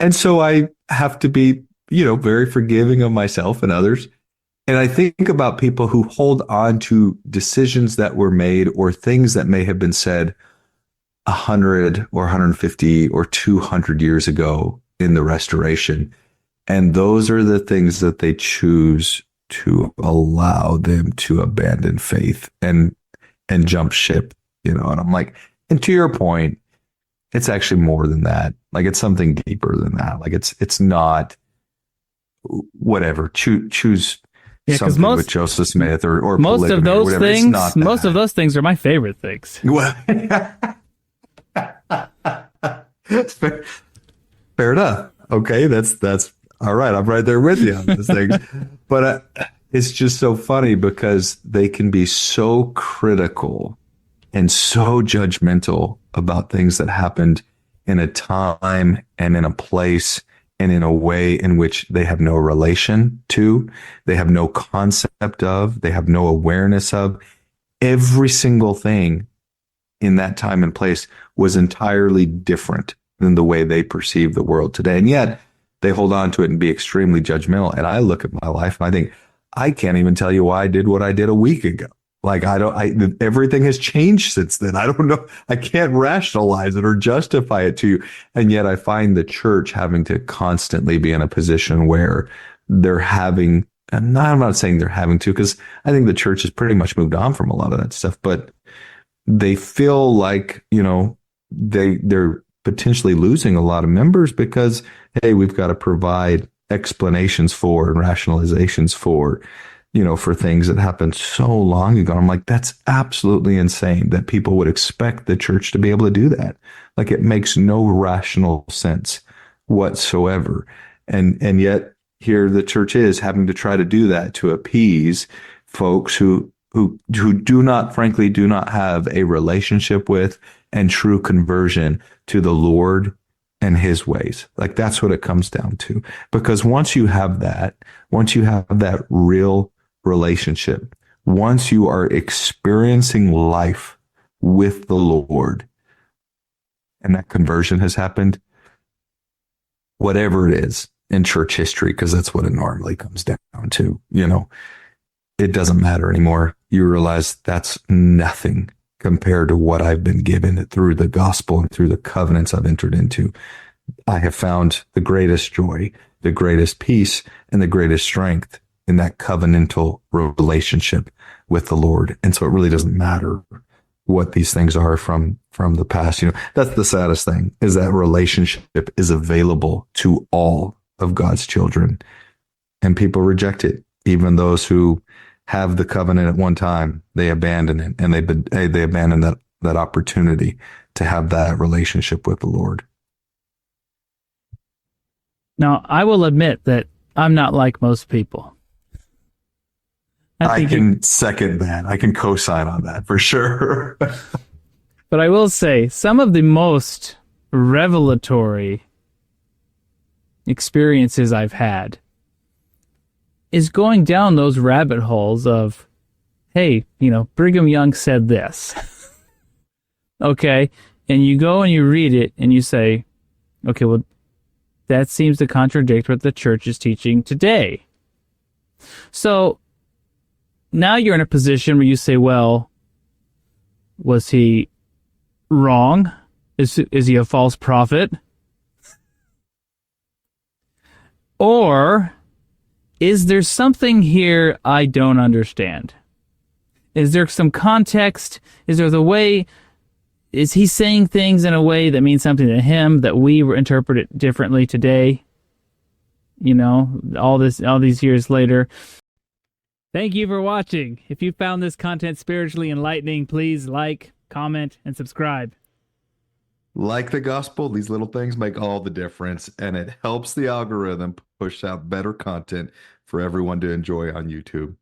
And so I have to be, very forgiving of myself and others. And I think about people who hold on to decisions that were made or things that may have been said 100 or 150 or 200 years ago in the restoration. And those are the things that they choose to allow them to abandon faith and jump ship, and I'm like, and to your point, it's actually more than that. Like it's something deeper than that. Like it's not whatever. Choose Yeah, because something with Joseph Smith or most of polygamy or those whatever. It's things, not most of that. those things are my favorite things. Well, fair, fair enough. Okay, that's all right. I'm right there with you on those things. But it's just so funny because they can be so critical and so judgmental about things that happened in a time and in a place and in a way in which they have no relation to, they have no concept of, they have no awareness of. Every single thing in that time and place was entirely different than the way they perceive the world today. And yet they hold on to it and be extremely judgmental. And I look at my life and I think, I can't even tell you why I did what I did a week ago. Like everything has changed since then. I don't know. I can't rationalize it or justify it to you. And yet I find the church having to constantly be in a position where they're having, and I'm not saying they're having to, because I think the church has pretty much moved on from a lot of that stuff, but they feel like, they're potentially losing a lot of members because, hey, we've got to provide explanations for and rationalizations for, for things that happened so long ago. I'm like, that's absolutely insane that people would expect the church to be able to do that. Like it makes no rational sense whatsoever. And yet here the church is having to try to do that to appease folks who do not, frankly, do not have a relationship with and true conversion to the Lord and his ways. Like that's what it comes down to. Because once you have that real relationship, once you are experiencing life with the Lord and that conversion has happened, whatever it is in church history, because that's what it normally comes down to, it doesn't matter anymore. You realize that's nothing compared to what I've been given through the gospel and through the covenants I've entered into. I have found the greatest joy, the greatest peace, and the greatest strength in that covenantal relationship with the Lord. And so it really doesn't matter what these things are from the past. That's the saddest thing, is that relationship is available to all of God's children, and people reject it. Even those who have the covenant at one time, they abandon it, and they abandon that opportunity to have that relationship with the Lord. Now, I will admit that I'm not like most people. I can second that. I can co-sign on that for sure. But I will say, some of the most revelatory experiences I've had is going down those rabbit holes of, hey, Brigham Young said this. Okay. And you go and you read it and you say, okay, well, that seems to contradict what the church is teaching today. So now you're in a position where you say, well, was he wrong? Is he a false prophet? Or is there something here I don't understand? Is there some context? Is he saying things in a way that means something to him that we interpret it differently today? All these years later. Thank you for watching. If you found this content spiritually enlightening, please like, comment, and subscribe. Like the gospel, these little things make all the difference, and it helps the algorithm push out better content for everyone to enjoy on YouTube.